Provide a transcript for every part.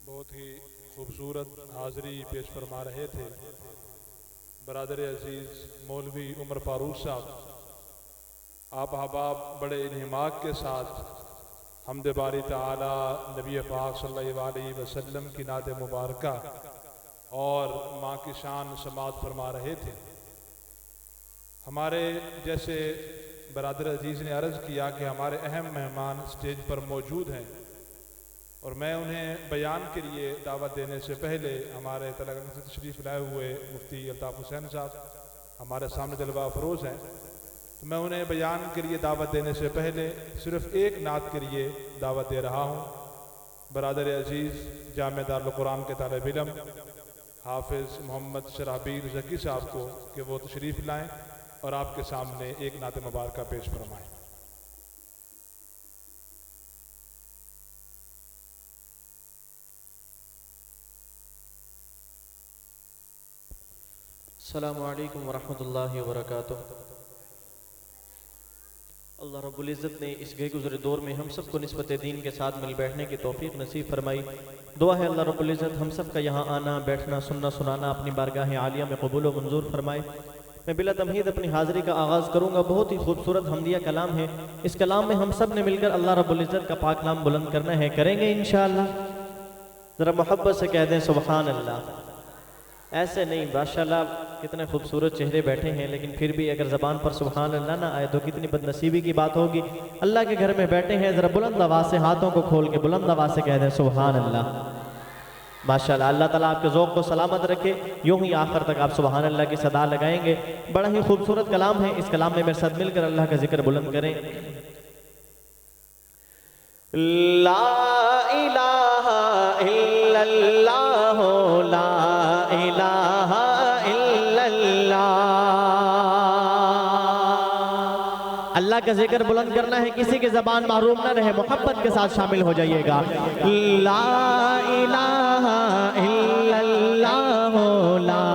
बहुत ही खूबसूरत हाज़री पेश फरमा रहे थे बरादर अजीज़ मौलवी उमर फारूक साहब। आप अहबाब बड़े इन्हिमाक के साथ हम्द बारी ताला नबी पाक सल्लल्लाहु अलैहि वसल्लम की नात मुबारका और माँ की शान समात फरमा रहे थे। हमारे जैसे बरादर अजीज़ ने अर्ज़ किया कि हमारे अहम मेहमान स्टेज पर मौजूद हैं और मैं उन्हें बयान के लिए दावत देने से पहले हमारे तेलंगाना से तशरीफ़ लाए हुए मुफ्ती अल्ताफ़ हुसैन साहब हमारे सामने जलवा अफरोज़ हैं, तो मैं उन्हें बयान के लिए दावत देने से पहले सिर्फ़ एक नात के लिए दावत दे रहा हूँ। बरादर अजीज़ जामे दारुल कुरान के तालिब इल्म हाफिज़ मोहम्मद शराबीर ज़की साहब को कि वो तशरीफ़ लाएँ और आपके सामने एक नात मुबारका पेश फरमाएँ। अस्सलामु अलैकुम वरहमतुल्लाहि वबरकातुहू। अल्लाह रब्बुल इज़्ज़त ने इस गए गुज़रे दौर में हम सबको निस्बत दीन के साथ मिल बैठने की तौफीक नसीब फरमाई। दुआ है अल्लाह रब्बुल इज़्ज़त हम सब का यहाँ आना बैठना सुनना सुनाना अपनी बारगाह आलिया में कबूल व मंजूर फरमाए। मैं बिला तमहीद अपनी हाज़िरी का आगाज़ करूँगा। बहुत ही खूबसूरत हमदिया कलाम है। इस कलाम में हम सब ने मिलकर अल्लाह रब्बुल इज़्ज़त का पाक नाम बुलंद करना है, करेंगे इंशाअल्लाह। ज़रा मोहब्बत से कह दें सुबहान अल्लाह। ऐसे नहीं, माशाल्लाह कितने खूबसूरत चेहरे बैठे हैं, लेकिन फिर भी अगर ज़बान पर सुबहान अल्लाह ना आए तो कितनी बदनसीबी की बात होगी। अल्लाह के घर में बैठे हैं, ज़रा बुलंद आवाज़ से हाथों को खोल के बुलंद आवाज़ से कह दें सुबहान अल्लाह। माशाल्लाह, अल्लाह ताला आपके ज़ौक़ को सलामत रखे। यूँ ही आखिर तक आप सुबहान अल्लाह की सदा लगाएंगे। बड़ा ही खूबसूरत कलाम है। इस कलाम में मेरे साथ मिलकर अल्लाह का जिक्र बुलंद करें। ला इलाहा इल्लल्लाह, ला इलाहा इल्लल्लाह। अल्लाह का जिक्र बुलंद करना है, किसी की ज़बान महरूम ना रहे, मोहब्बत के साथ शामिल हो जाइएगा। ला इलाहा इल्लल्लाह, ला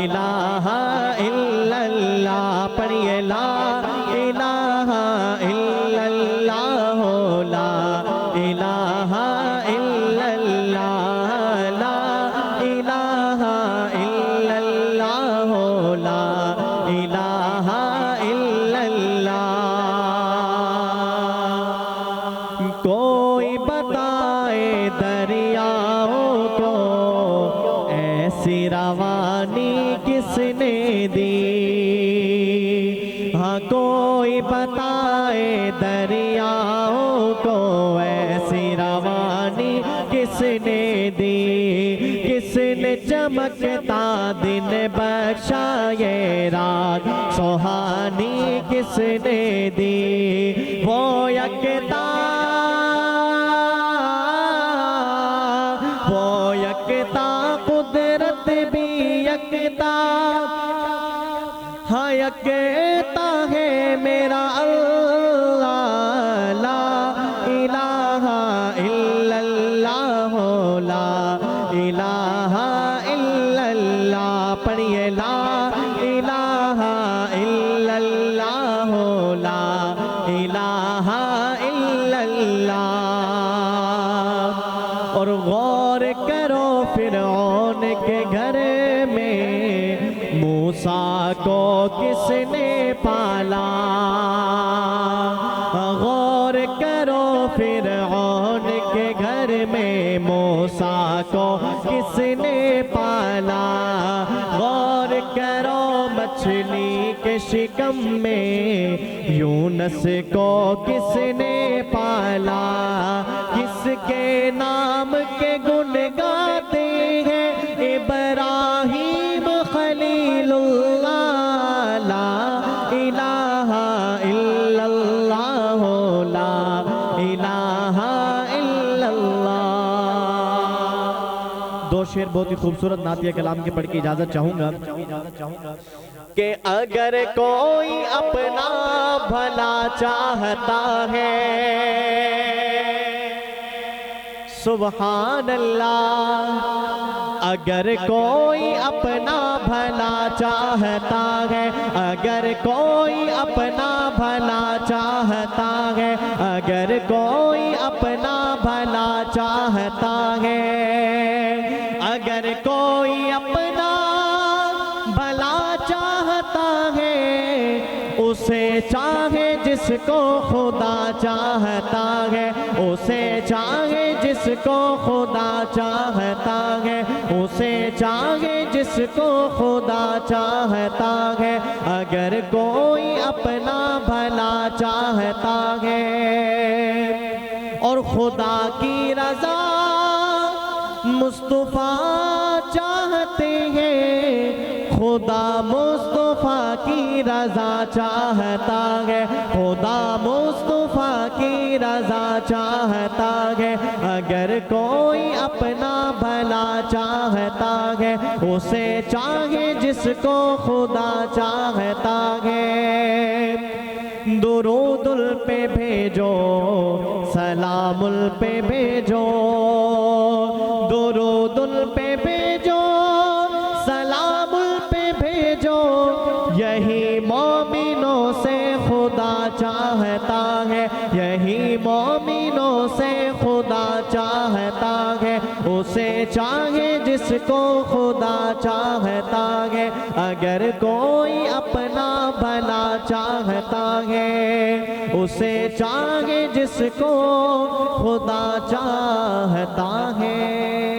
इलाहा इल्लल्लाह। पढ़िए ला इलाहा इल्लल्लाह, ला इलाहा इल्लल्लाह, ला इलाहा इल्लल्लाह, ला इलाहा इल्लल्लाह। कोई बताए दरियाओं को ऐसी रवानी किसने दी। हाँ, कोई बताए दरियाओं को ऐसी रवानी किसने दी। किसने चमकता दिन बख्शा ये रात सुहानी किसने दी। वो यकता, वो यकता कुदरत भी यकता। हाँ, यकता है मेरा अल्लाह। ला इलाहा इल्लल्लाह, ला इलाहा इल्लल्लाह। पढ़िए ला इलाहा इल्लल्लाह, ला इलाहा इल्लल्लाह। और गौर करो फिरौन के घर में मूसा को किसने पाला। गौर करो फिरौन के घर में मूसा को किसने पाला। गौर करो मछली के शिकम में यूनस को किसने पाला। किसके नाम के गुण गाते हैं इब्राहीम खलीलुल्लाह। ला इलाहा इल्लल्लाह, ला इलाहा इल्लल्लाह। दो शेर बहुत ही खूबसूरत नातिया कलाम के पढ़ के इजाजत चाहूंगा कि अगर कोई अपना भला चाहता है, सुभान अल्लाह। अगर कोई अपना भला चाहता है, अगर कोई अपना भला चाहता है, अगर कोई अपना भला चाहता है। अगर कोई अपना भला चाहता है, उसे चाहे जिसको खुदा चाहता है, उसे चाहे जिसको खुदा चाहता है, उसे चाहे जिसको खुदा चाहता है। अगर कोई अपना भला चाहता है और खुदा की रज़ा मुस्तफ़ा चाहते हैं, खुदा मुस्तफ़ा की रज़ा चाहता है, खुदा मुस्तफ़ा की रज़ा चाहता है। अगर कोई अपना भला चाहता है, उसे चाहे जिसको खुदा चाहता है। दुरूदुल पे भेजो, सलामुल पे भेजो, दुरूदुल पे भेजो, सलामुल पे भेजो। यही मोमिनों से खुदा चाहता है, यही मोमिनों से खुदा चाहता है। उसे चाहे जिसको खुदा चाहता है। अगर कोई अपना भला चाहता है, उसे चाहे जिसको खुदा चाहता है।